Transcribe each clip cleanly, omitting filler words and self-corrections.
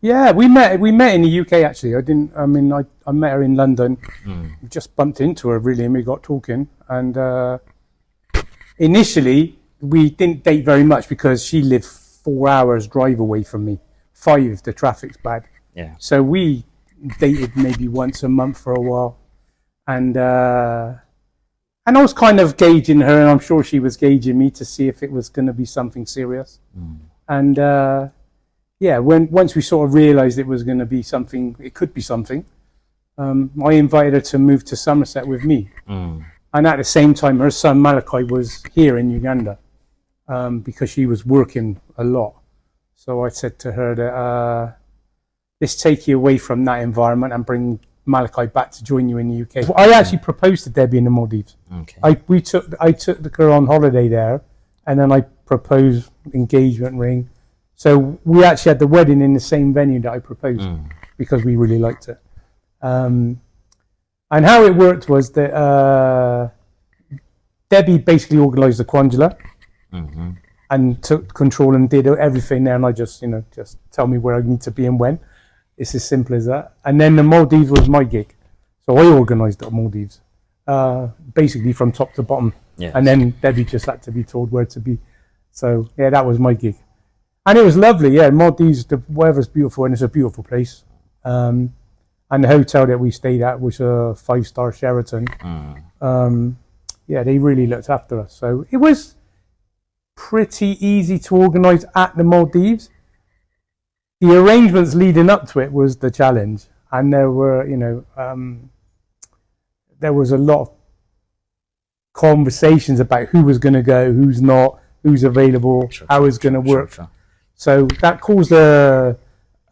Yeah, we met in the UK actually. I met her in London. We just bumped into her really, and we got talking. And initially, we didn't date very much because she lived 4 hours drive away from me. 5 if the traffic's bad. Yeah. So we dated maybe once a month for a while, and I was kind of gauging her, and I'm sure she was gauging me to see if it was going to be something serious. And yeah, once we sort of realised it was going to be something, it could be something. I invited her to move to Somerset with me, and at the same time, her son Malachi was here in Uganda because she was working a lot. So I said to her that let's take you away from that environment and bring Malachi back to join you in the UK. I actually proposed to Debbie in the Maldives. Okay. I took the girl on holiday there, and then I proposed engagement ring. So we actually had the wedding in the same venue that I proposed because we really liked it. And how it worked was that Debbie basically organised the quadrilla and took control and did everything there, and I just tell me where I need to be and when. It's as simple as that. And then the Maldives was my gig. So I organised the Maldives, basically from top to bottom. Yes. And then Debbie just had to be told where to be. So yeah, that was my gig. And it was lovely, yeah. Maldives, the weather's beautiful and it's a beautiful place. And the hotel that we stayed at was a 5-star Sheraton. Yeah, they really looked after us. So it was pretty easy to organise at the Maldives. The arrangements leading up to it was the challenge. And there were, there was a lot of conversations about who was going to go, who's not, who's available, how it's going to work. Sure. So that caused a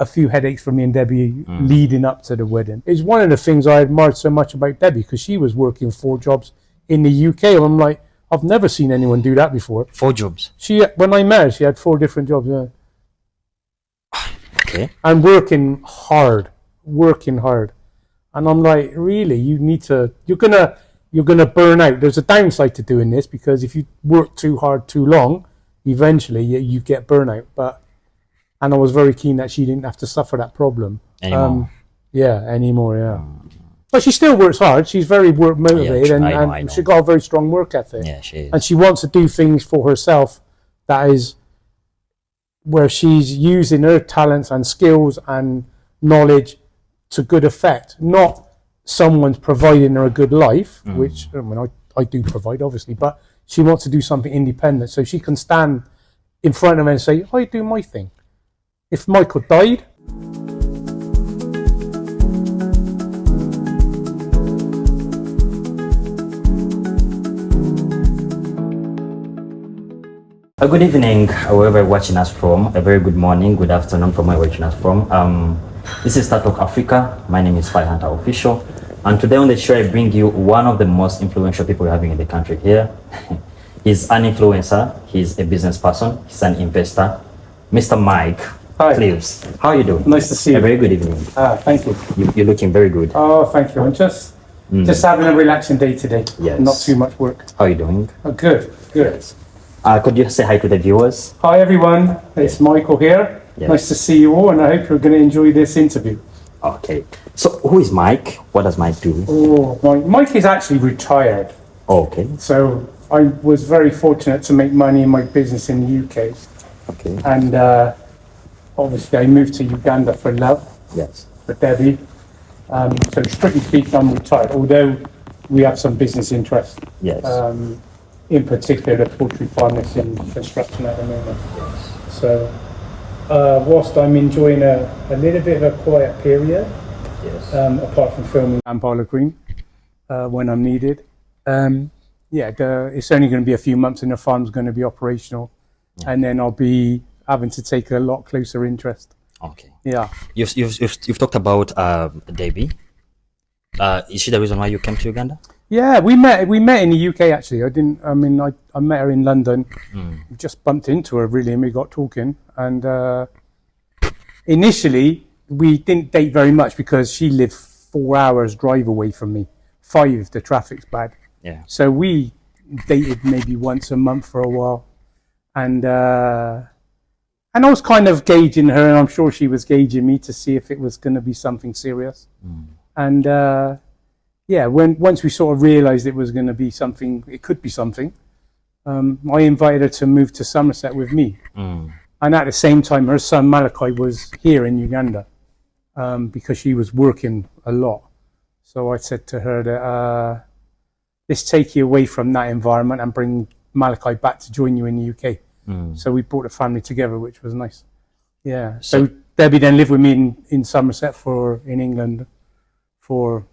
few headaches for me and Debbie leading up to the wedding. It's one of the things I admired so much about Debbie, because she was working 4 jobs in the UK. And I'm like, I've never seen anyone do that before. 4 jobs? When I met her, she had 4 different jobs. Yeah. Okay. And working hard. And I'm like, really, you're gonna burn out. There's a downside to doing this, because if you work too hard too long, eventually you get burnout. And I was very keen that she didn't have to suffer that problem anymore. Yeah. But she still works hard. She's very work motivated, and she's got a very strong work ethic. Yeah, she is. And she wants to do things for herself. That is where she's using her talents and skills and knowledge to good effect. Not someone's providing her a good life, which I do provide, obviously, but she wants to do something independent, so she can stand in front of him and say, I do my thing. If Michael died, a good evening, wherever you're watching us from. A very good morning, good afternoon from where you're watching us from. This is StarTalk Africa. My name is Spy Hunter Official. And today on the show, I bring you one of the most influential people we're having in the country here. He's an influencer. He's a business person. He's an investor. Mr. Mike Cleves. How are you doing? Nice to see you. A very good evening. Thank you. You're looking very good. Oh, thank you. I'm just having a relaxing day today. Yes. Not too much work. How are you doing? Oh, good. Yes. Could you say hi to the viewers? Hi, everyone. It's Michael here. Yes. Nice to see you all, and I hope you're going to enjoy this interview. Okay. So who is Mike? What does Mike do? Oh, Mike is actually retired. Oh, okay. So I was very fortunate to make money in my business in the UK. Okay. And obviously I moved to Uganda for love. Yes. For Debbie. So strictly speaking, I'm retired, although we have some business interests. Yes. In particular, the poultry farm is in construction at the moment. So whilst I'm enjoying a little bit of a quiet period, apart from filming Kampala Creme when I'm needed, it's only going to be a few months and the farm's going to be operational, and then I'll be having to take a lot closer interest. Okay. Yeah. You've talked about Debbie. Is she the reason why you came to Uganda? Yeah, we met in the UK actually. I met her in London. We just bumped into her really, and we got talking. And initially we didn't date very much because she lived 4 hours drive away from me. 5 if the traffic's bad. Yeah. So we dated maybe once a month for a while, and And I was kind of gauging her, and I'm sure she was gauging me to see if it was going to be something serious. And once we sort of realised it was going to be something, it could be something, I invited her to move to Somerset with me. And at the same time, her son Malachi was here in Uganda because she was working a lot. So I said to her that let's take you away from that environment and bring Malachi back to join you in the UK. So we brought the family together, which was nice. Yeah. So Debbie then lived with me in Somerset in England for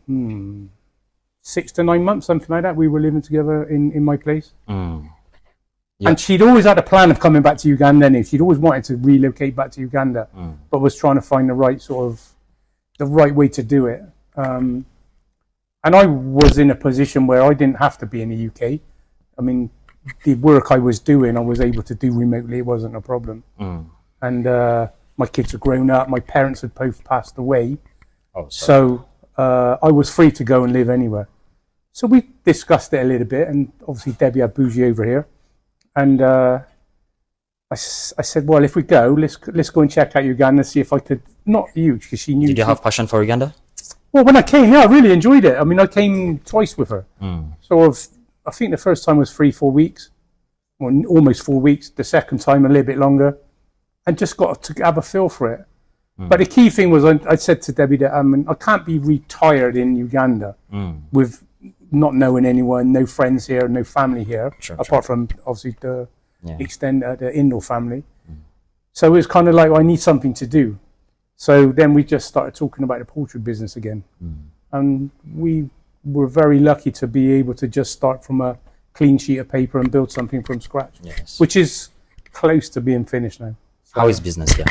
6 to 9 months, something like that. We were living together in my place. And she'd always had a plan of coming back to Uganda. And she'd always wanted to relocate back to Uganda, but was trying to find the right way to do it. And I was in a position where I didn't have to be in the UK. I mean, the work I was doing, I was able to do remotely. It wasn't a problem. And my kids are grown up. My parents had both passed away. So I was free to go and live anywhere. So we discussed it a little bit. And obviously Debbie had Bougie over here. And I said, well, if we go, let's go and check out Uganda, see if I could, not you, because she knew. Did you have passion for Uganda? Well, when I came, I really enjoyed it. I mean, I came twice with her. I think the first time was 3-4 weeks, or almost 4 weeks. The second time a little bit longer, and just got to have a feel for it. But the key thing was, I said to Debbie that I can't be retired in Uganda with not knowing anyone, no friends here, no family here, apart from obviously the the in-law family. So it was kind of like, I need something to do. So then we just started talking about the poultry business again, and we were very lucky to be able to just start from a clean sheet of paper and build something from scratch, which is close to being finished now. So how is business here?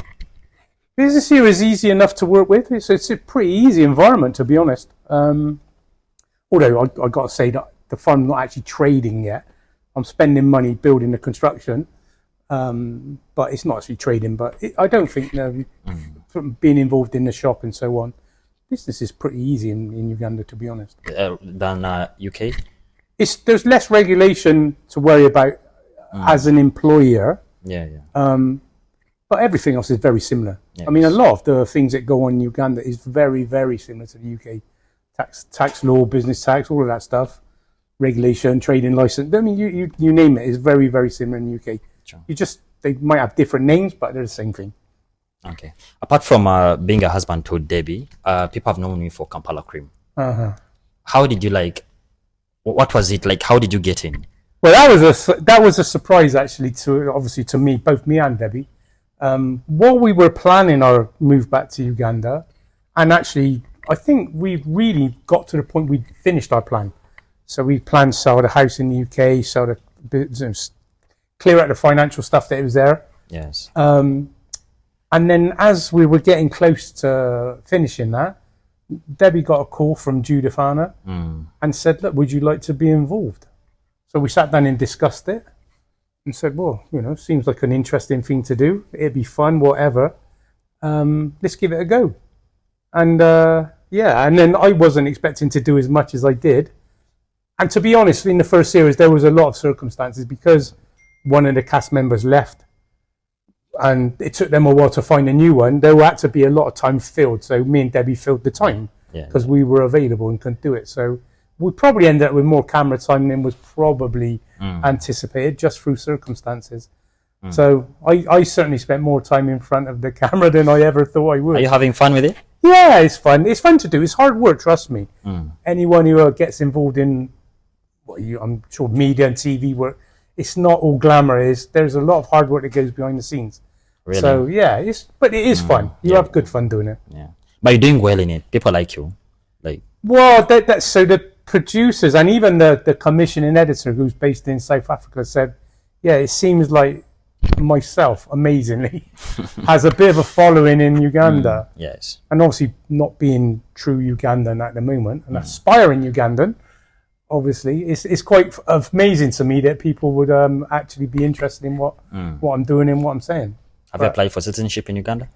Business here is easy enough to work with. It's a pretty easy environment, to be honest. Although I got to say that the farm's not actually trading yet. I'm spending money building the construction, but it's not actually trading. But I don't think, from being involved in the shop and so on, business is pretty easy in Uganda, to be honest. Than UK? There's less regulation to worry about as an employer. But everything else is very similar. I mean, a lot of the things that go on in Uganda is very, very similar to the UK. Tax law, business tax, all of that stuff, regulation, trading license. I mean, you name it, it's very, very similar in the UK. They might have different names, but they're the same thing. Okay. Apart from being a husband to Debbie, people have known you for Kampala Creme. How did you what was it like? How did you get in? Well, that was a surprise actually to me, both me and Debbie. While we were planning our move back to Uganda, and actually I think we really got to the point we'd finished our plan. So we planned to sell the house in the UK, sell the business, clear out the financial stuff that was there. And then as we were getting close to finishing that, Debbie got a call from Judith Anna and said, look, would you like to be involved? So we sat down and discussed it and said, well, seems like an interesting thing to do. It'd be fun, whatever. Let's give it a go. And and then I wasn't expecting to do as much as I did. And to be honest, in the first series, there was a lot of circumstances because one of the cast members left and it took them a while to find a new one. There had to be a lot of time filled. So me and Debbie filled the time because we were available and couldn't do it. So we probably ended up with more camera time than was probably anticipated just through circumstances. So I certainly spent more time in front of the camera than I ever thought I would. Are you having fun with it? Yeah, it's fun. It's fun to do. It's hard work, trust me. Anyone who gets involved in, I'm sure, media and TV work, it's not all glamorous. There's a lot of hard work that goes behind the scenes. Really? So yeah, but it is fun. You have good fun doing it. Yeah, but you're doing well in it. People like you. Well, so the producers and even the commissioning editor, who's based in South Africa, said, yeah, it seems like myself, amazingly, has a bit of a following in Uganda. And obviously not being true Ugandan at the moment, an aspiring Ugandan, obviously, it's quite amazing to me that people would actually be interested in what I'm doing and what I'm saying. Have you applied for citizenship in Uganda?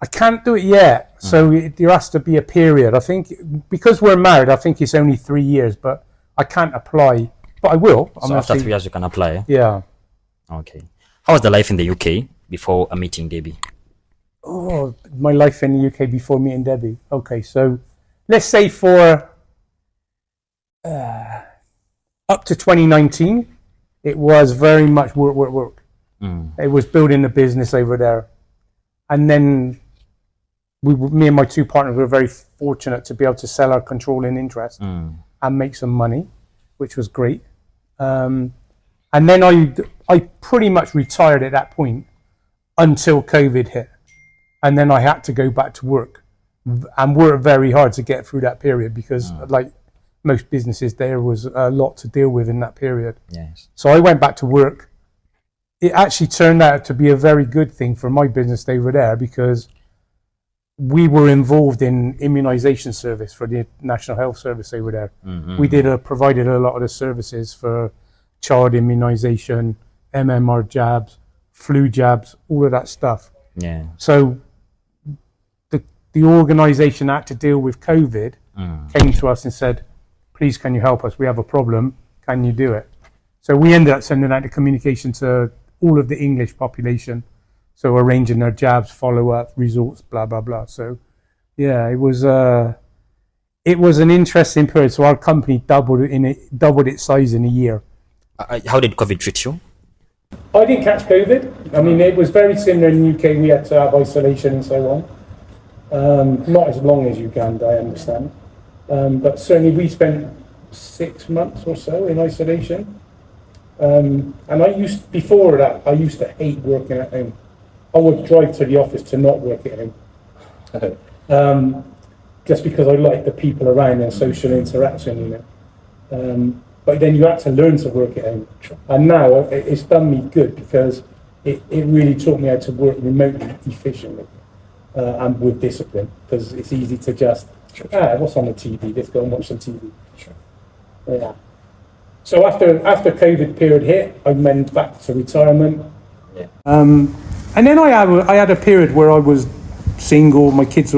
I can't do it yet. So there has to be a period. I think because we're married, I think it's only 3 years, but I can't apply. But I will. So after 3 years, you can apply? Yeah. Okay. How was the life in the UK before meeting Debbie? Oh, my life in the UK before meeting Debbie. Okay, so let's say for up to 2019, it was very much work, work, work. It was building a business over there. And then me and my two partners were very fortunate to be able to sell our controlling interest and make some money, which was great. And then I pretty much retired at that point until COVID hit. And then I had to go back to work and work very hard to get through that period because like most businesses, there was a lot to deal with in that period. Yes. So I went back to work. It actually turned out to be a very good thing for my business over there because we were involved in immunization service for the National Health Service over there. We provided a lot of the services for child immunization, MMR jabs, flu jabs, all of that stuff. Yeah. So the organization that had to deal with COVID came to us and said, please, can you help us? We have a problem. Can you do it? So we ended up sending out the communication to all of the English population. So arranging their jabs, follow-up, results, blah, blah, blah. So yeah, it was an interesting period. So our company doubled its size in a year. How did COVID treat you? I didn't catch COVID. I mean, it was very similar in the UK. We had to have isolation and so on. Not as long as Uganda, I understand. But certainly we spent 6 months or so in isolation. And before that, I used to hate working at home. I would drive to the office to not work at home. Just because I liked the people around and social interaction, you know. But then you had to learn to work at home. And now it's done me good because it really taught me how to work remotely efficiently and with discipline, because it's easy to just, what's on the TV? Let's go and watch some TV. Sure. Yeah. So after COVID period hit, I went back to retirement. Yeah. And then I had a period where I was single,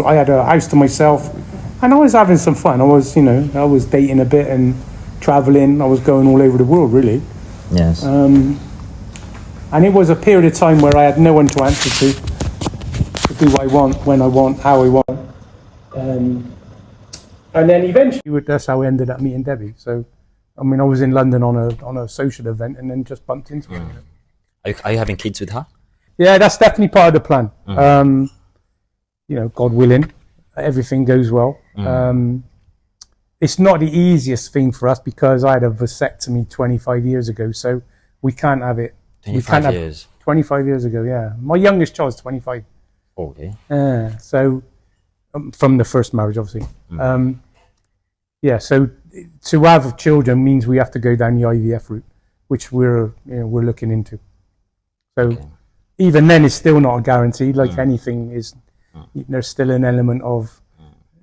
I had a house to myself, and I was having some fun. I was dating a bit and traveling. I was going all over the world, really. Yes. And it was a period of time where I had no one to answer to do what I want, when I want, how I want. And then eventually, that's how I ended up meeting Debbie. So, I mean, I was in London on a social event and then just bumped into her. Are you having kids with her? Yeah, that's definitely part of the plan. God willing, everything goes well. It's not the easiest thing for us because I had a vasectomy 25 years ago, so we can't have it. 25 years? 25 years ago, yeah. My youngest child is 25. Okay. So, from the first marriage, obviously. So to have children means we have to go down the IVF route, which we're looking into. So even then, it's still not a guarantee. Like anything is, there's still an element of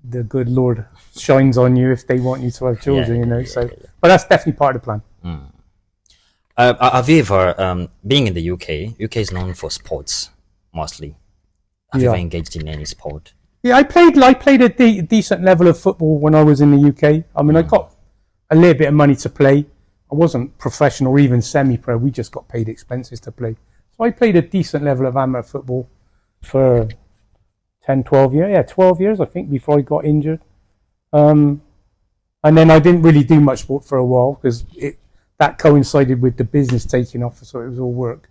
the good Lord shines on you if they want you to have children, But that's definitely part of the plan. Have you ever, being in the UK is known for sports mostly. Have you ever engaged in any sport? Yeah, I played a decent level of football when I was in the UK. I mean, I got a little bit of money to play. I wasn't professional or even semi-pro. We just got paid expenses to play. So I played a decent level of amateur football for 10, 12 years. Yeah, 12 years, I think, before I got injured. And then I didn't really do much sport for a while because that coincided with the business taking off, so it was all work.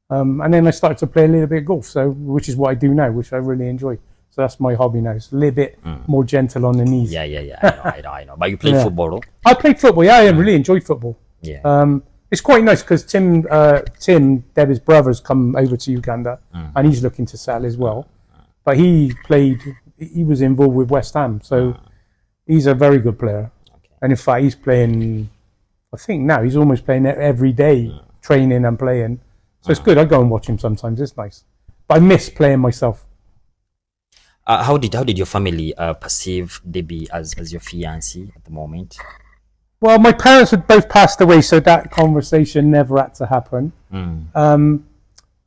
And then I started to play a little bit of golf, which is what I do now, which I really enjoy. So that's my hobby now. It's a little bit more gentle on the knees. Yeah. I know. But you played football, though? I played football. Yeah, I really enjoyed football. Yeah. It's quite nice because Tim, Debbie's brother's come over to Uganda, and he's looking to settle as well. But he was involved with West Ham, so he's a very good player. Okay. And in fact, he's playing, I think now he's almost playing every day, training and playing. So it's good. I go and watch him sometimes. It's nice. But I miss playing myself. How did your family perceive Debbie as your fiancée at the moment? Well, my parents had both passed away, so that conversation never had to happen.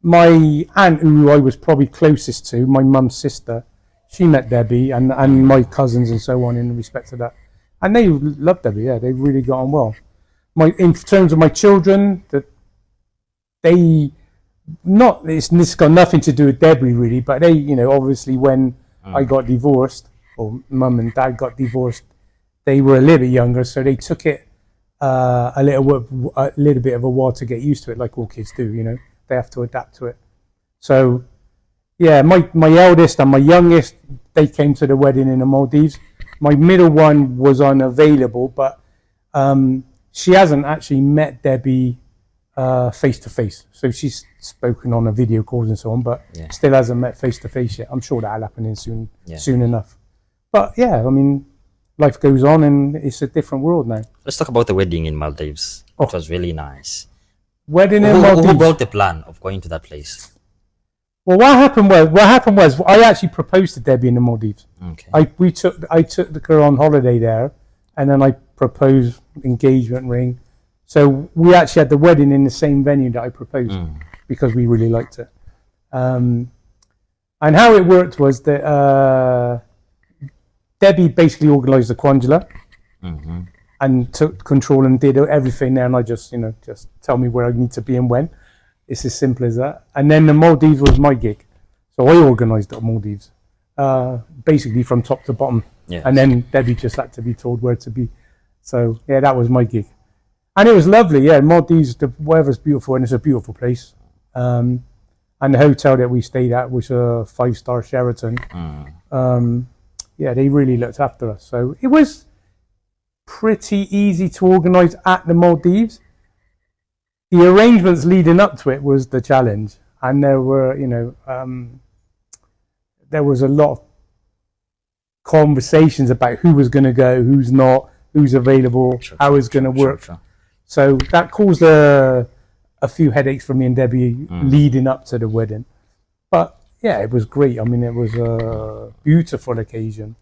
My aunt, who I was probably closest to, my mum's sister, she met Debbie, and my cousins and so on in respect to that. And they loved Debbie, yeah, they really got on well. In terms of my children, that they This got nothing to do with Debbie really, but they, you know, obviously when I got divorced, or mum and dad got divorced, they were a little bit younger, so they took it a little bit of a while to get used to it, like all kids do, you know. They have to adapt to it. So, yeah, my eldest and my youngest, they came to the wedding in the Maldives. My middle one was unavailable, but she hasn't actually met Debbie face to face. So she's spoken on a video calls and so on, but still hasn't met face to face yet. I'm sure that'll happen in soon enough. But yeah, I mean, life goes on and it's a different world now. Let's talk about the wedding in Maldives. It was really nice. Wedding in Maldives. Who brought the plan of going to that place? Well, what happened was I actually proposed to Debbie in the Maldives. Okay. I took the girl on holiday there, and then I proposed engagement ring. So we actually had the wedding in the same venue that I proposed because we really liked it. And how it worked was that Debbie basically organised the quandula and took control and did everything there, and I just tell me where I need to be and when. It's as simple as that. And then the Maldives was my gig. So I organised the Maldives, basically from top to bottom. Yes. And then Debbie just had to be told where to be. So, yeah, that was my gig. And it was lovely, yeah. Maldives, the weather's beautiful and it's a beautiful place. And the hotel that we stayed at was a 5-star Sheraton. Yeah, they really looked after us. So it was pretty easy to organise at the Maldives. The arrangements leading up to it was the challenge, and there were, there was a lot of conversations about who was going to go, who's not, who's available, how it's going to work. So that caused a few headaches for me and Debbie leading up to the wedding. But yeah, it was great. I mean, it was a beautiful occasion.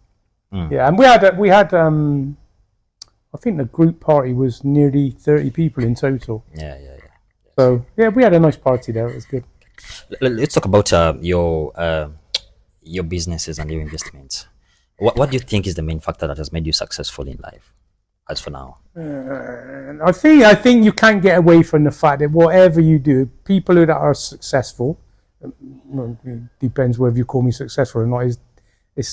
Yeah, and we had I think the group party was nearly 30 people in total. Yeah. So yeah, we had a nice party there. It was good. Let's talk about your businesses and your investments. What do you think is the main factor that has made you successful in life, as for now? I think you can't get away from the fact that whatever you do, people that are successful, depends whether you call me successful or not.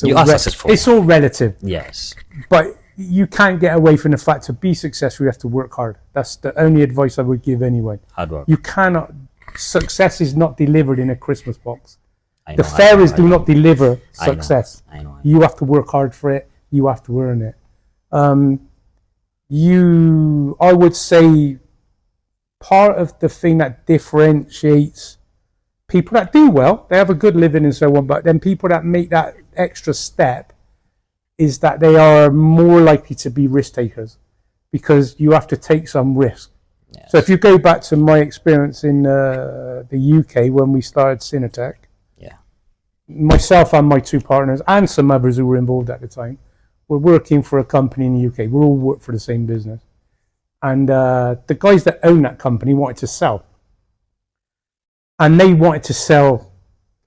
You are successful. It's all relative. Yes. But you can't get away from the fact to be successful, you have to work hard. That's the only advice I would give anyone. Hard work. You cannot, success is not delivered in a Christmas box. The fairies do not deliver success. I know. You have to work hard for it. You have to earn it. I would say part of the thing that differentiates people that do well, they have a good living and so on, but then people that make that extra step is that they are more likely to be risk takers because you have to take some risk. Yes. So if you go back to my experience in the UK when we started Cinetech, myself and my two partners and some others who were involved at the time were working for a company in the UK. We all worked for the same business. And the guys that own that company wanted to sell. And they wanted to sell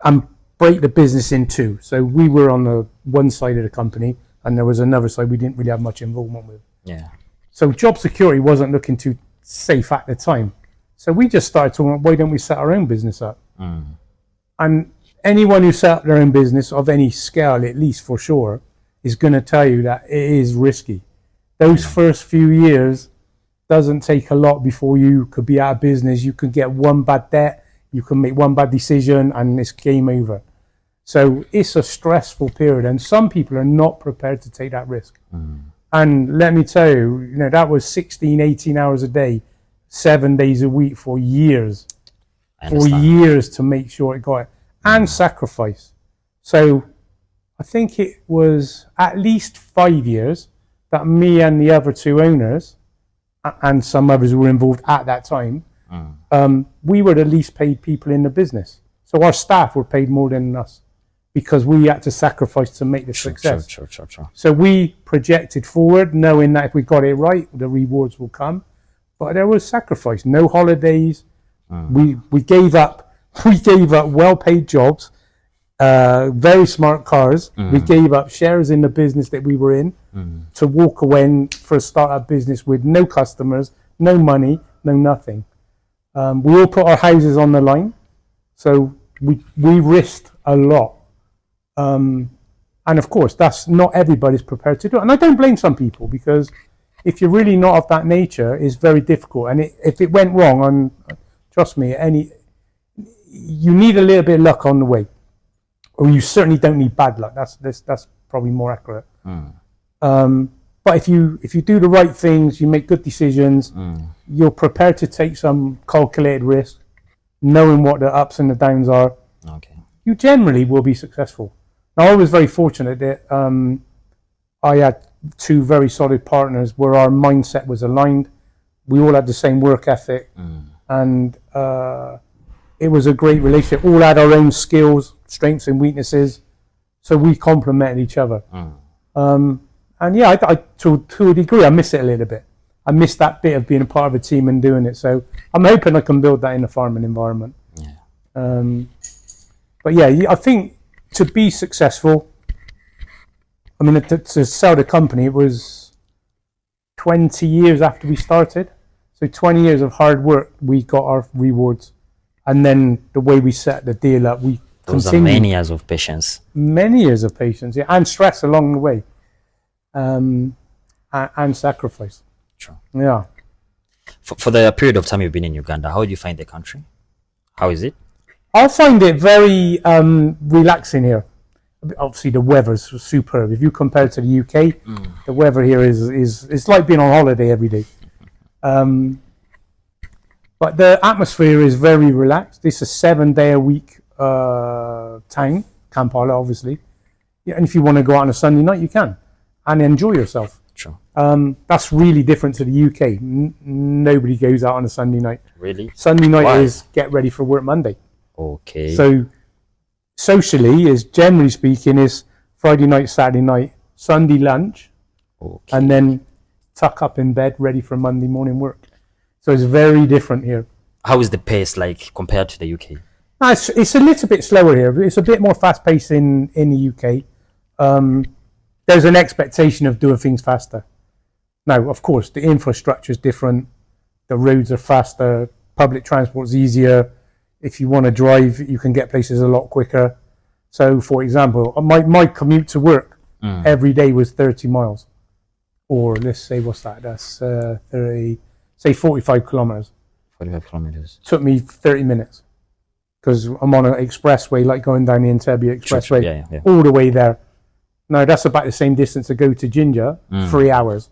and break the business in two. So we were on the one side of the company and there was another side we didn't really have much involvement with. Yeah. So job security wasn't looking too safe at the time. So we just started talking about why don't we set our own business up? And anyone who set up their own business of any scale, at least for sure, is going to tell you that it is risky. Those first few years doesn't take a lot before you could be out of business. You could get one bad debt, you can make one bad decision and it's game over. So it's a stressful period and some people are not prepared to take that risk. And let me tell you, that was 16, 18 hours a day, 7 days a week for years. For years to make sure it got it. And sacrifice. So I think it was at least 5 years that me and the other two owners and some others who were involved at that time, we were the least paid people in the business. So our staff were paid more than us because we had to sacrifice to make the success. Sure. So we projected forward knowing that if we got it right, the rewards will come. But there was sacrifice, no holidays. We gave up well-paid jobs, very smart cars. We gave up shares in the business that we were in to walk away for a startup business with no customers, no money, no nothing. We all put our houses on the line So we risked a lot. And of course, that's not everybody's prepared to do. And I don't blame some people, because if you're really not of that nature, it's very difficult. And if it went wrong, trust me, you need a little bit of luck on the way, or you certainly don't need bad luck. That's probably more accurate. But if you do the right things, you make good decisions, you're prepared to take some calculated risk, knowing what the ups and the downs are. Okay. You generally will be successful. Now, I was very fortunate that I had two very solid partners where our mindset was aligned. We all had the same work ethic, and it was a great relationship. All had our own skills, strengths and weaknesses, so we complemented each other. And yeah, to a degree, I miss it a little bit. I miss that bit of being a part of a team and doing it. So I'm hoping I can build that in a farming environment. Yeah. But yeah, I think to be successful, I mean, to sell the company, it was 20 years after we started. So 20 years of hard work, we got our rewards. And then the way we set the deal up, we Those continued. are many years of patience. Many years of patience, yeah, and stress along the way. And sacrifice. True. Yeah. For the period of time you've been in Uganda, how do you find the country? How is it? I find it very relaxing here. Obviously, the weather's superb. If you compare it to the UK, the weather here is it's like being on holiday every day. But the atmosphere is very relaxed. It's a 7-day-a-week town, Kampala, obviously. Yeah, and if you want to go out on a Sunday night, you can, and enjoy yourself. Sure. That's really different to the UK. Nobody goes out on a Sunday night. Really? Sunday night is get ready for work Monday. Okay. So socially, is generally speaking, is Friday night, Saturday night, Sunday lunch, and then tuck up in bed, ready for Monday morning work. So it's very different here. How is the pace like compared to the UK? It's a little bit slower here. It's a bit more fast paced in the UK. There's an expectation of doing things faster. Now, of course, the infrastructure is different. The roads are faster. Public transport is easier. If you want to drive, you can get places a lot quicker. So, for example, my commute to work every day was 30 miles. Or let's say, what's that? That's 45 kilometers. 45 kilometers. Took me 30 minutes. Because I'm on an expressway, like going down the Entebbe Expressway, all the way there. Now, that's about the same distance to go to Jinja, 3 hours,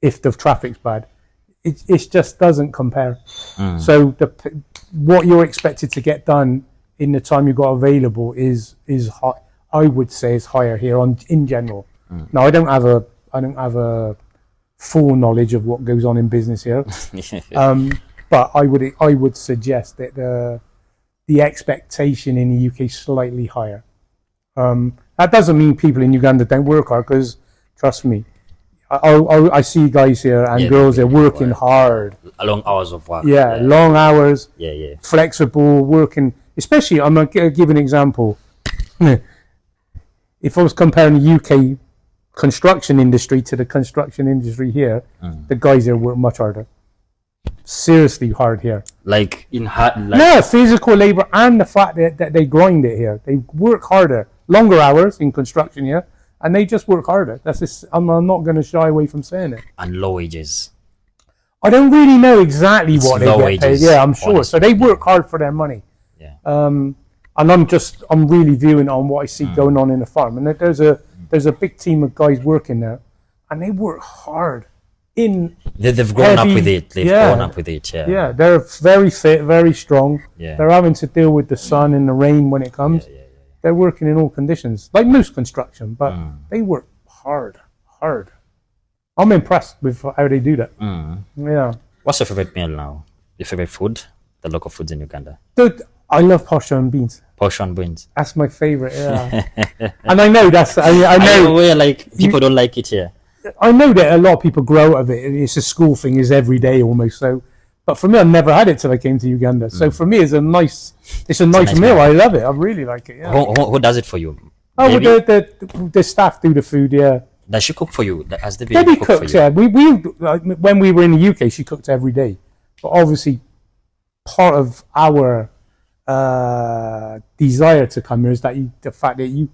if the traffic's bad. It just doesn't compare. So what you're expected to get done in the time you've got available is high, I would say is higher here in general. Now, I don't have a full knowledge of what goes on in business here, but I would suggest that the expectation in the UK is slightly higher. That doesn't mean people in Uganda don't work hard, because trust me, I see guys here and girls they're working hard. Long hours of work. Yeah, long hours. Yeah. Flexible, working. Especially, I'm going to give an example. If I was comparing the UK construction industry to the construction industry here, the guys here work much harder. Seriously hard here. Like in hard. No, physical labor, and the fact that they grind it here. They work harder, longer hours in construction here, and they just work harder. That's just, I'm not going to shy away from saying it. And low wages. I don't really know exactly what they get wages, paid. Yeah, I'm sure. Honestly. So they work hard for their money. Yeah. And I'm really viewing on what I see going on in the farm, and there's a big team of guys working there, and they work hard. They've grown up with it. Grown up with it. Yeah. Yeah, they're very fit, very strong. Yeah. They're having to deal with the sun and the rain when it comes. Yeah. They're working in all conditions, like most construction, but they work hard. I'm impressed with how they do that. Yeah. What's your favorite meal now? Your favorite food? The local foods in Uganda? Dude, I love posho and beans. Posho and beans. That's my favorite. Yeah. And I know that's. I know where like people don't like it here. I know that a lot of people grow out of it. It's a school thing. It's every day almost. So, but for me, I never had it till I came to Uganda. So for me, it's a nice meal. I love it. I really like it. Yeah. Who does it for you? Oh, the staff do the food. Yeah. Does she cook for you? Has the baby cooks? Yeah. We when we were in the UK, she cooked every day. But obviously, part of our desire to come here is that the fact that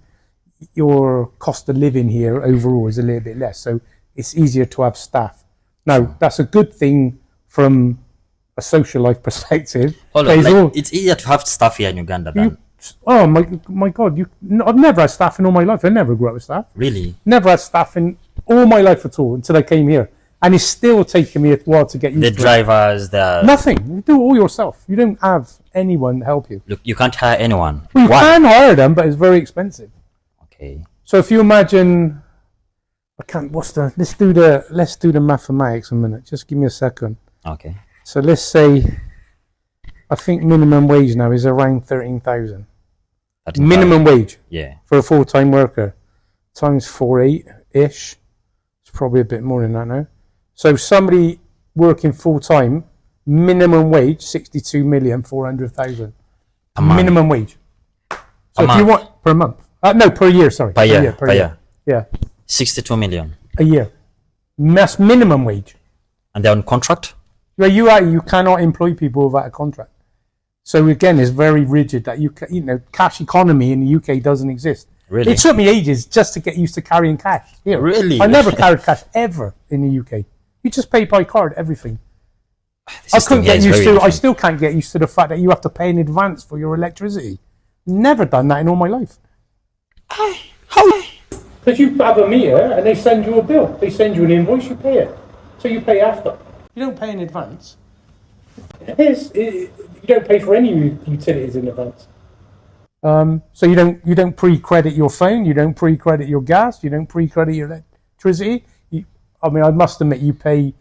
your cost of living here overall is a little bit less, so it's easier to have staff. Now, that's a good thing from a social life perspective. Hold on, it's easier to have staff here in Uganda than... Oh my God! I've never had staff in all my life. I never grew up with staff. Really? Never had staff in all my life at all until I came here, and it's still taking me a while to get used to the drivers. Nothing. You do it all yourself. You don't have anyone to help you. Look, you can't hire anyone. Well, you can hire them, but it's very expensive. Okay. So if you imagine, let's do the mathematics a minute. Just give me a second. Okay. So let's say, I think minimum wage now is around 13,000. Minimum wage. Yeah. For a full-time worker, times 4.8-ish. It's probably a bit more than that now. So somebody working full-time, minimum wage 62,400,000. Minimum wage. So if you want per month, no, per year. Sorry, per year. Yeah. 62 million a year. That's minimum wage. And they're on contract. Well, you cannot employ people without a contract. So again, it's very rigid that cash economy in the UK doesn't exist. Really? It took me ages just to get used to carrying cash here. Really? I never carried cash ever in the UK. You just pay by card, everything. I still can't get used to the fact that you have to pay in advance for your electricity. Never done that in all my life. How? Because you have a meter and they send you a bill. They send you an invoice, you pay it. So you pay after. You don't pay in advance. You don't pay for any utilities in advance. So you don't pre-credit your phone, you don't pre-credit your gas, you don't pre-credit your electricity. I must admit, you get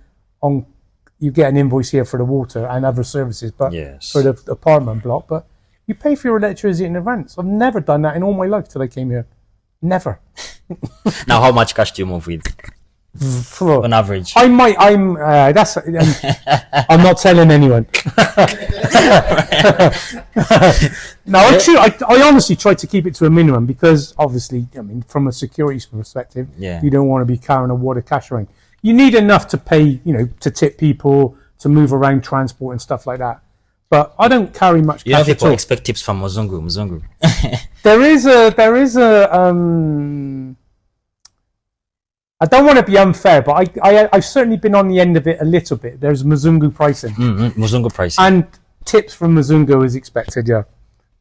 an invoice here for the water and other services, but for the apartment block, but you pay for your electricity in advance. I've never done that in all my life till I came here. Never. Now, how much cash do you move with? On average, I'm not telling anyone. No, I honestly try to keep it to a minimum because obviously, from a security perspective, you don't want to be carrying a wad of cash around. You need enough to pay, to tip people, to move around transport and stuff like that. But I don't carry much cash. People expect tips from Muzungu. There is a I don't want to be unfair, but I've certainly been on the end of it a little bit. There's Muzungu pricing. Muzungu pricing. And tips from Muzungu as expected, yeah.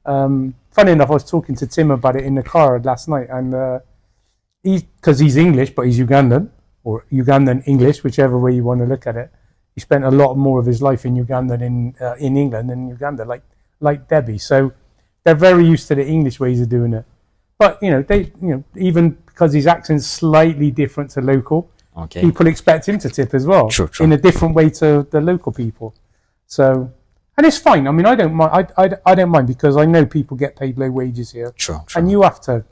Funny enough, I was talking to Tim about it in the car last night, and because he's English, but he's Ugandan, or Ugandan English, whichever way you want to look at it. He spent a lot more of his life in Uganda than in England than Uganda, like Debbie. So they're very used to the English ways of doing it. But even because his accent's slightly different to local, people expect him to tip as well, true. In a different way to the local people. So, and it's fine. I don't mind. I don't mind because I know people get paid low wages here. True. And you have to.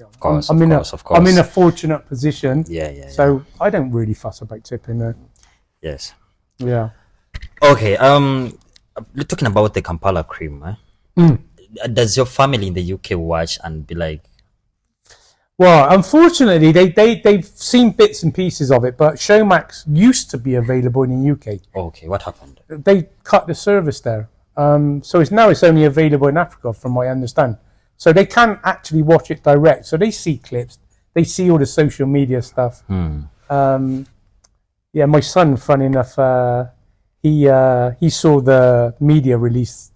Of course. I'm in a fortunate position. Yeah. So I don't really fuss about tipping there. Yes. Yeah. Okay. Talking about the Kampala Creme, does your family in the UK watch and be like? Well, unfortunately, they've seen bits and pieces of it, but Showmax used to be available in the UK. Okay, what happened? They cut the service there, so it's only available in Africa, from what I understand. So they can't actually watch it direct. So they see clips, they see all the social media stuff. Yeah, my son, funny enough, he saw the media release,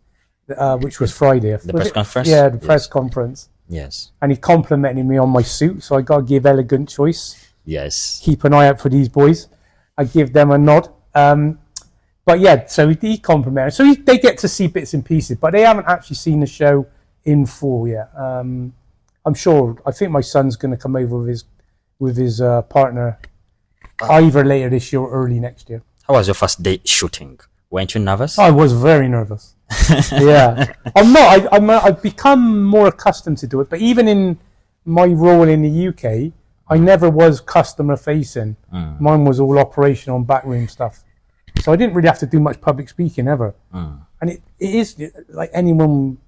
which was Friday. The press conference? Yeah, the press conference. Yes. And he complimented me on my suit, so I got to give Elegant Choice. Yes. Keep an eye out for these boys. I give them a nod. But yeah, so he complimented. So they get to see bits and pieces, but they haven't actually seen the show in full yet. I'm sure. I think my son's going to come over with his partner either later this year or early next year. How was your first day shooting? Weren't you nervous? I was very nervous. Yeah, I'm not. I've become more accustomed to do it. But even in my role in the UK, I never was customer facing. Mine was all operational and backroom stuff. So I didn't really have to do much public speaking ever. And it is like anyone.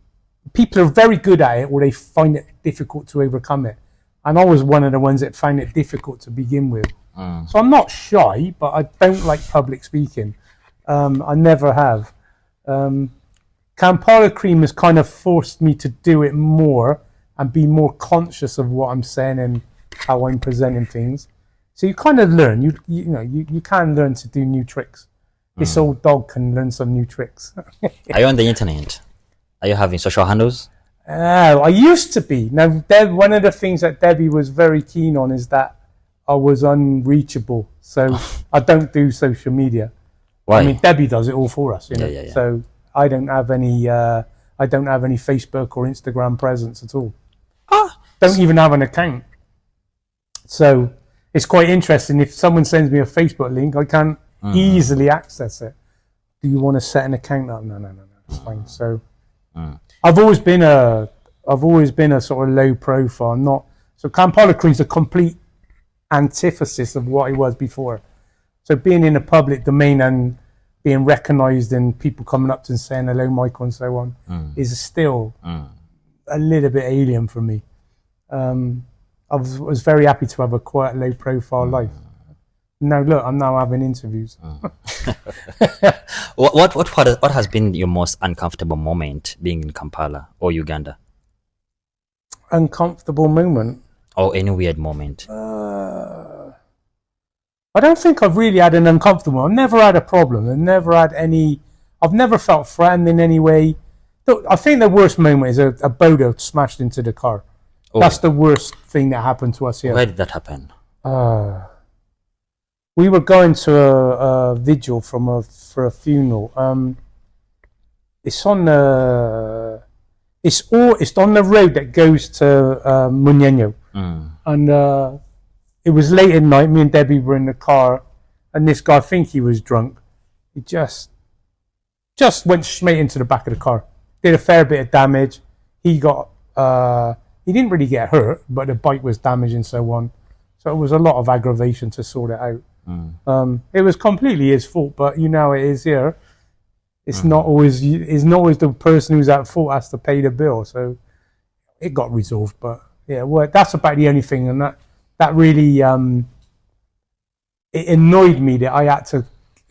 People are very good at it, or they find it difficult to overcome it. And I was one of the ones that found it difficult to begin with. So I'm not shy, but I don't like public speaking. I never have. Kampala Creme has kind of forced me to do it more and be more conscious of what I'm saying and how I'm presenting things. So you kind of learn. You can learn to do new tricks. This old dog can learn some new tricks. Are you on the internet? Are you having social handles? I used to be. Now, one of the things that Debbie was very keen on is that I was unreachable. So I don't do social media. Why? I mean, Debbie does it all for us. Yeah. So I don't have any. I don't have any Facebook or Instagram presence at all. Don't even have an account. So it's quite interesting. If someone sends me a Facebook link, I can't easily access it. Do you want to set an account up? No, it's fine. So I've always been a sort of low profile. So Kampala Creme's a complete antithesis of what I was before. So being in a public domain and being recognised and people coming up to and saying hello, Michael, and so on, is still a little bit alien for me. I was very happy to have a quite low profile life. Now look, I'm now having interviews. What has been your most uncomfortable moment being in Kampala or Uganda? Uncomfortable moment? Or any weird moment? I don't think I've really had an uncomfortable one. I've never had a problem. I've never felt threatened in any way. Look, I think the worst moment is a boat smashed into the car. Oh. That's the worst thing that happened to us here. Where did that happen? We were going to a vigil for a funeral. It's on the road that goes to Munyenyo. And it was late at night. Me and Debbie were in the car, and this guy, I think he was drunk. He just went straight into the back of the car. Did a fair bit of damage. He didn't really get hurt, but the bike was damaged and so on. So it was a lot of aggravation to sort it out. It was completely his fault, but you know it is here. It's not always the person who's at fault has to pay the bill. So it got resolved, but yeah, well, that's about the only thing, and that really it annoyed me that I had to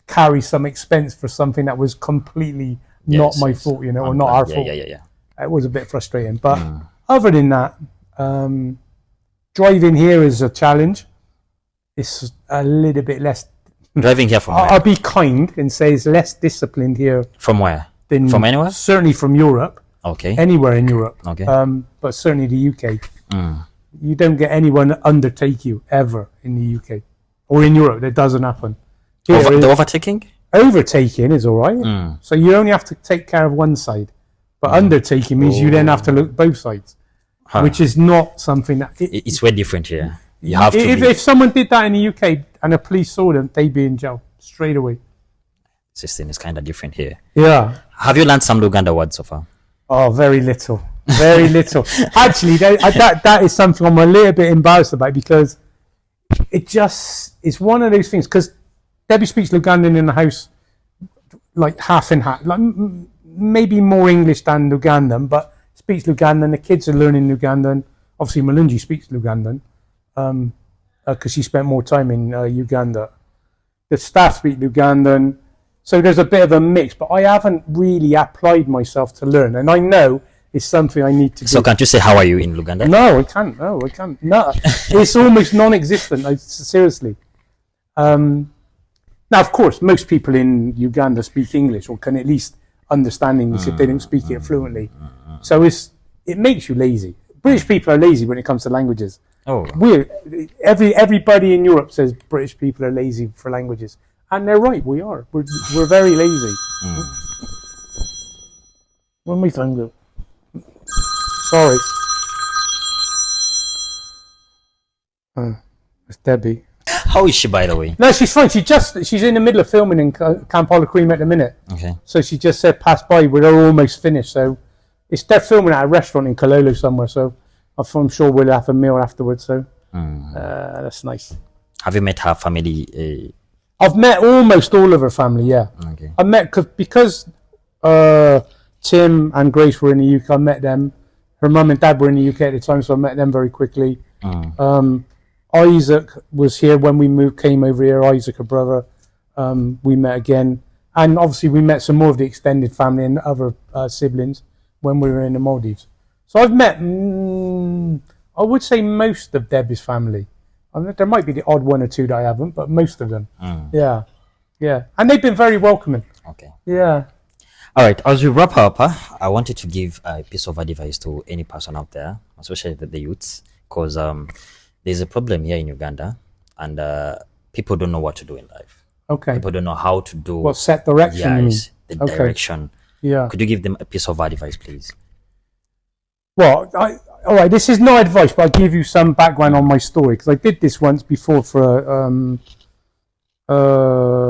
carry some expense for something that was completely not my fault, or not our fault. Yeah. It was a bit frustrating, but other than that, driving here is a challenge. It's a little bit less. Driving here from where? I'll be kind and say it's less disciplined here. From where? From anywhere? Certainly from Europe. Okay. Anywhere in Europe. Okay. But certainly the UK. You don't get anyone undertake you ever in the UK or in Europe. That doesn't happen. The overtaking? Overtaking is all right. So you only have to take care of one side. But undertaking means you then have to look both sides, which is not something that... It's way different here. You have to if someone did that in the UK and the police saw them, they'd be in jail straight away. System is kind of different here. Yeah. Have you learned some Luganda words so far? Oh, very little. Very little. Actually, that is something I'm a little bit embarrassed about, because it's one of those things, because Debbie speaks Lugandan in the house like half and half, like maybe more English than Lugandan, but speaks Lugandan. The kids are learning Lugandan. Obviously, Malunji speaks Lugandan because she spent more time in Uganda. The staff speak Lugandan. So there's a bit of a mix, but I haven't really applied myself to learn. And I know it's something I need to do. So can't you say how are you in Luganda? No, I can't. No, it's almost non-existent, seriously. Now, of course, most people in Uganda speak English or can at least understand English if they don't speak it fluently. So it makes you lazy. British people are lazy when it comes to languages. Oh, everybody in Europe says British people are lazy for languages, and they're right. We are. We're very lazy. When we find it, sorry, it's Debbie. How is she, by the way? No, she's fine. She's in the middle of filming in Kampala Creme at the minute. Okay. So she just said pass by. We're almost finished. So they're filming at a restaurant in Kololo somewhere. So I'm sure we'll have a meal afterwards. So that's nice. Have you met her family? I've met almost all of her family. Yeah. Okay. I met because Tim and Grace were in the UK. I met them. Her mum and dad were in the UK at the time, so I met them very quickly. Isaac was here when we came over here. Isaac, her brother, we met again. And obviously we met some more of the extended family and other siblings when we were in the Maldives. So I've met, I would say most of Debbie's family. I mean, there might be the odd one or two that I haven't, but most of them. Yeah. And they've been very welcoming. Okay. Yeah. All right. As we wrap up, I wanted to give a piece of advice to any person out there, especially the youths, because there's a problem here in Uganda, and people don't know what to do in life. Okay. People don't know how to do. What set direction? Yes, the direction. Yeah. Could you give them a piece of advice, please? Well, all right. This is no advice, but I'll give you some background on my story because I did this once before for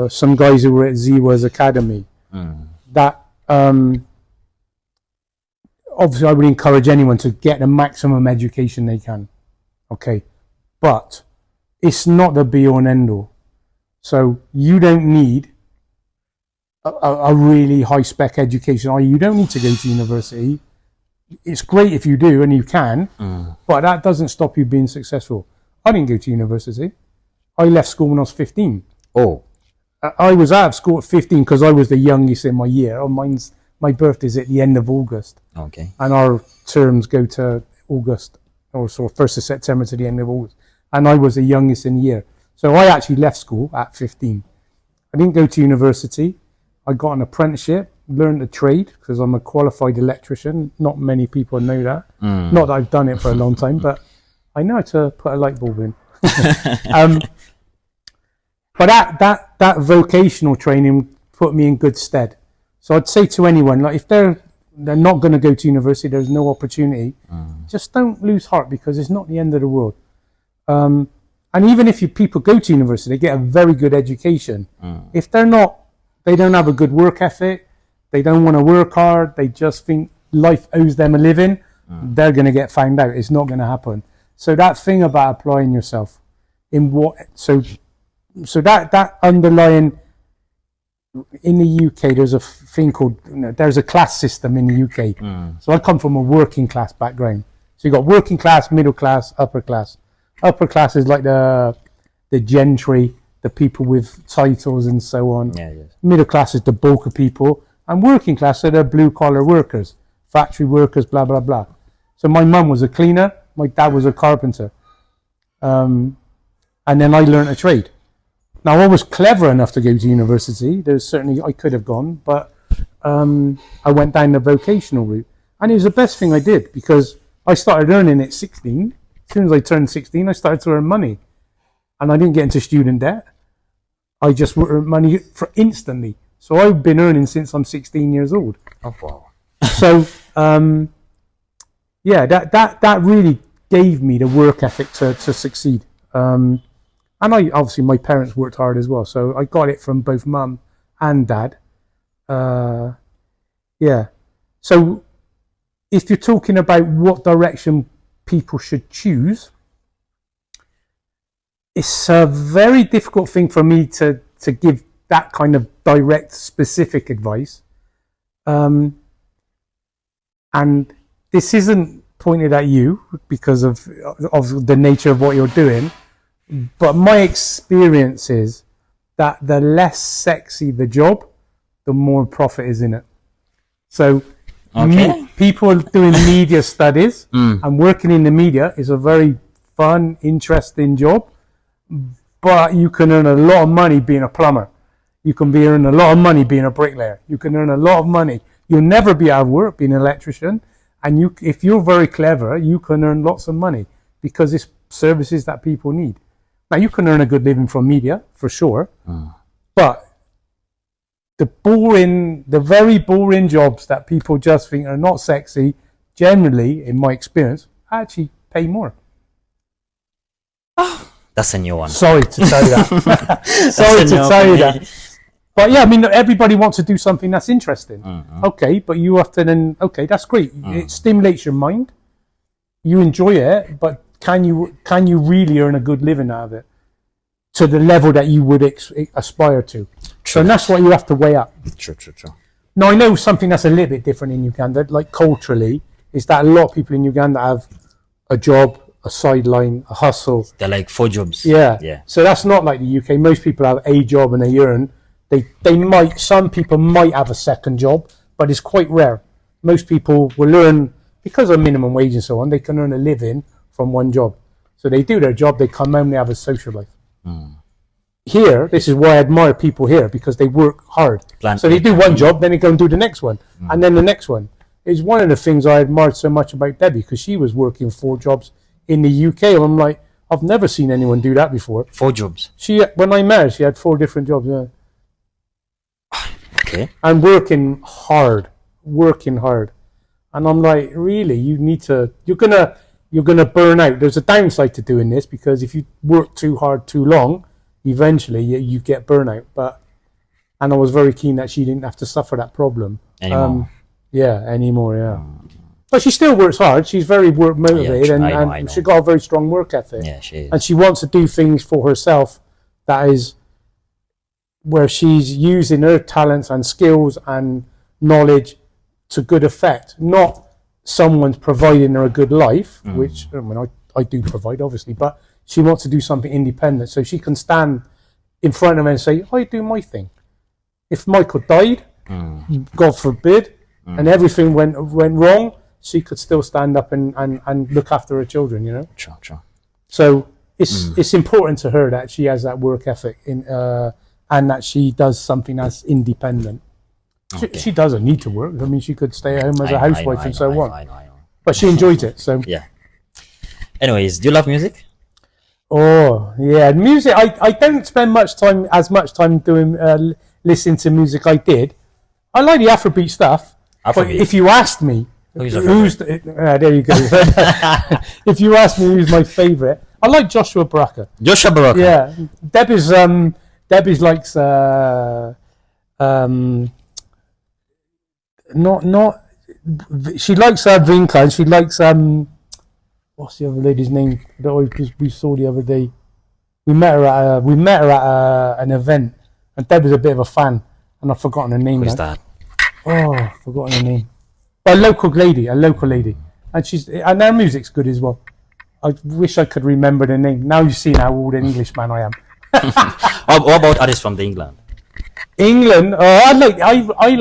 some guys who were at Ziwa's Academy. That obviously I would encourage anyone to get the maximum education they can. Okay, but it's not the be all and end all. So you don't need a really high spec education, or you don't need to go to university. It's great if you do and you can, but that doesn't stop you being successful. I didn't go to university. I left school when I was 15. Oh. I was out of school at 15 because I was the youngest in my year. My birthday's at the end of August. Okay. And our terms go to August, or sort of 1st of September to the end of August. And I was the youngest in the year. So I actually left school at 15. I didn't go to university. I got an apprenticeship, learned a trade because I'm a qualified electrician. Not many people know that. Not that I've done it for a long time, but I know how to put a light bulb in. But that vocational training put me in good stead. So I'd say to anyone, like if they're not going to go to university, there's no opportunity, just don't lose heart because it's not the end of the world. And even if people go to university, they get a very good education. If they don't have a good work ethic, they don't want to work hard, they just think life owes them a living, they're going to get found out. It's not going to happen. So that thing about applying yourself in so that underlying, in the UK, there's a thing called, there's a class system in the UK. So I come from a working class background. So you've got working class, middle class, upper class. Upper class is like the gentry, the people with titles and so on. Middle class is the bulk of people. And working class are the blue collar workers, factory workers, blah, blah, blah. So my mum was a cleaner. My dad was a carpenter. And then I learned a trade. Now, I was clever enough to go to university. I could have gone, but I went down the vocational route. And it was the best thing I did because I started earning at 16. As soon as I turned 16, I started to earn money. And I didn't get into student debt. I just earned money instantly. So I've been earning since I'm 16 years old. Oh, wow. So, yeah, that really gave me the work ethic to succeed. And obviously my parents worked hard as well, so I got it from both mum and dad. Yeah. So if you're talking about what direction people should choose, it's a very difficult thing for me to give that kind of direct, specific advice. And this isn't pointed at you because of the nature of what you're doing. But my experience is that the less sexy the job, the more profit is in it. So people doing media studies and working in the media is a very fun, interesting job. But you can earn a lot of money being a plumber. You can earn a lot of money being a bricklayer. You can earn a lot of money. You'll never be out of work being an electrician. And if you're very clever, you can earn lots of money because it's services that people need. Now, you can earn a good living from media, for sure, but the very boring jobs that people just think are not sexy, generally, in my experience, actually pay more. Oh, that's a new one. Sorry to tell you that. Sorry to tell you that. But yeah, I mean, everybody wants to do something that's interesting. Okay, but you have to then, that's great. It stimulates your mind. You enjoy it, but can you really earn a good living out of it to the level that you would aspire to? So that's what you have to weigh up. True. Now, I know something that's a little bit different in Uganda, like culturally, is that a lot of people in Uganda have a job, a sideline, a hustle. They're like 4 jobs. Yeah. So that's not like the UK. Most people have a job and they Some people might have a second job, but it's quite rare. Most people will earn, because of minimum wage and so on, they can earn a living from one job. So they do their job, they come home, they have a social life. Here, this is why I admire people here, because they work hard. So they do one job, then they go and do the next one, and then the next one. It's one of the things I admired so much about Debbie, because she was working 4 jobs in the UK. And I'm like, I've never seen anyone do that before. 4 jobs? When I met her, she had 4 different jobs, yeah. Okay. And working hard. And I'm like, really, you're gonna burn out. There's a downside to doing this, because if you work too hard too long, eventually you get burnout. And I was very keen that she didn't have to suffer that problem anymore. But she still works hard. She's very work motivated, and she's got a very strong work ethic. Yeah, she is. And she wants to do things for herself. That is where she's using her talents and skills and knowledge to good effect. Not someone's providing her a good life, which I do provide, obviously, but she wants to do something independent, so she can stand in front of him and say, I do my thing. If Michael died, God forbid, and everything went wrong, she could still stand up and look after her children, you know? Sure. So it's important to her that she has that work ethic and that she does something that's independent. Okay. She doesn't need to work. I mean, she could stay at home as a housewife and so on. I know. But she enjoys it, so... Yeah. Anyways, do you love music? Oh, yeah. Music, I don't spend as much time doing listening to music I did. I like the Afrobeat stuff. But if you asked me... there you go. If you ask me who's my favourite, I like Joshua Baraka. Yeah. Debbie's likes she likes Vinka, and she likes what's the other lady's name that we saw the other day? We met her at an event, and Deb was a bit of a fan, and I've forgotten her name. Who's that? Oh, I've forgotten her name. A local lady, and their music's good as well. I wish I could remember the name. Now you've seen how old an Englishman I am. What about artists from England? I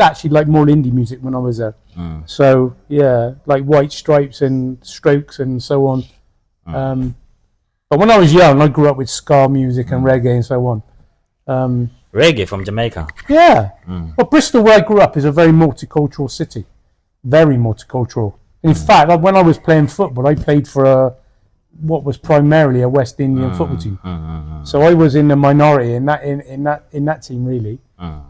actually like more indie music when I was there. So yeah, like White Stripes and Strokes and so on. But when I was young, I grew up with ska music and reggae and so on. Reggae from Jamaica? Yeah. Well, Bristol, where I grew up, is a very multicultural city. Very multicultural. In fact, when I was playing football, I played for what was primarily a West Indian football team. So I was in the minority in that team, really.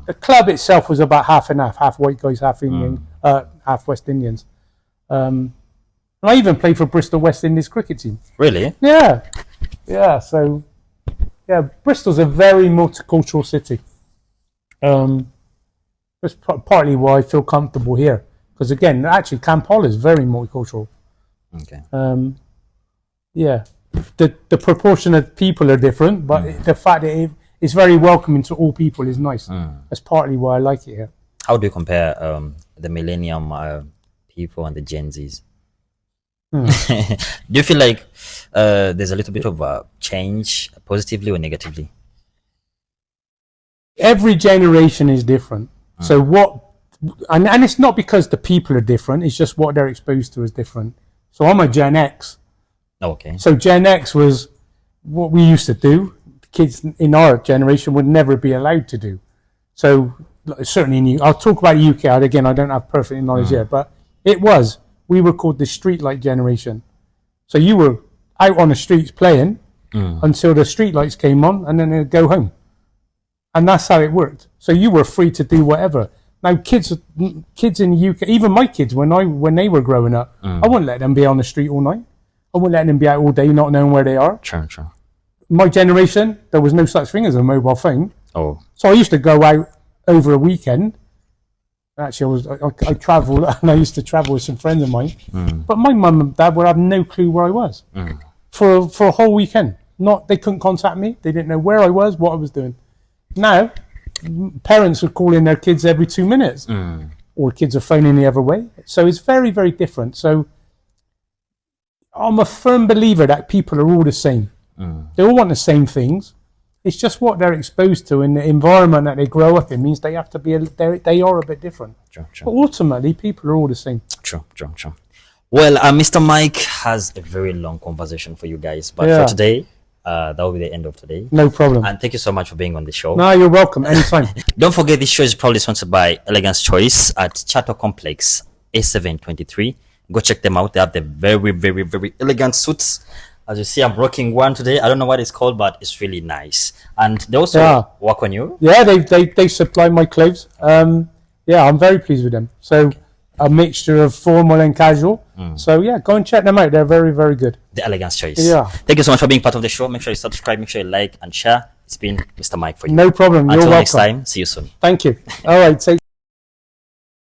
The club itself was about half and half white guys, half Indian, half West Indians. And I even played for Bristol West Indies cricket team. Really? Yeah. So, yeah, Bristol's a very multicultural city. That's partly why I feel comfortable here. Because again, actually, Kampala is very multicultural. Okay. Yeah, the proportion of people are different, but the fact that it's very welcoming to all people is nice. That's partly why I like it here. How do you compare the millennium people and the Gen Zs? Do you feel like there's a little bit of a change, positively or negatively? Every generation is different. So and it's not because the people are different, it's just what they're exposed to is different. So I'm a Gen X. Okay. So Gen X was what we used to do. Kids in our generation would never be allowed to do. So certainly I'll talk about the UK. Again, I don't have perfect knowledge yet, but we were called the streetlight generation. So you were out on the streets playing until the streetlights came on, and then they'd go home. And that's how it worked. So you were free to do whatever. Now kids in the UK, even my kids, when they were growing up, I wouldn't let them be on the street all night. I wouldn't let them be out all day not knowing where they are. Sure. My generation, there was no such thing as a mobile phone. Oh. So I used to go out over a weekend. Actually, I travelled, and I used to travel with some friends of mine. But my mum and dad would have no clue where I was for a whole weekend. They couldn't contact me. They didn't know where I was, what I was doing. Now, parents are calling their kids every 2 minutes, or kids are phoning the other way. So it's very, very different. So I'm a firm believer that people are all the same. They all want the same things, It's just what they're exposed to in the environment that they grow up in means they have to be. They are a bit different. True, true. But ultimately, people are all the same. True. Well, Mr. Mike has a very long conversation for you guys, but Yeah. for today, that will be the end of today. No problem. And thank you so much for being on the show. No, you're welcome. Anytime. Don't forget, this show is proudly sponsored by Elegance Choice at Chateau Complex A723. Go check them out. They have the very, very, very elegant suits. As you see, I'm rocking one today. I don't know what it's called, but it's really nice. And they also work on you. Yeah, they supply my clothes. Yeah, I'm very pleased with them. So a mixture of formal and casual. So yeah, go and check them out. They're very, very good. The Elegance Choice. Yeah. Thank you so much for being part of the show. Make sure you subscribe. Make sure you like and share. It's been Mr. Mike for you. No problem. Until You're next welcome. time, see you soon. Thank you. All right.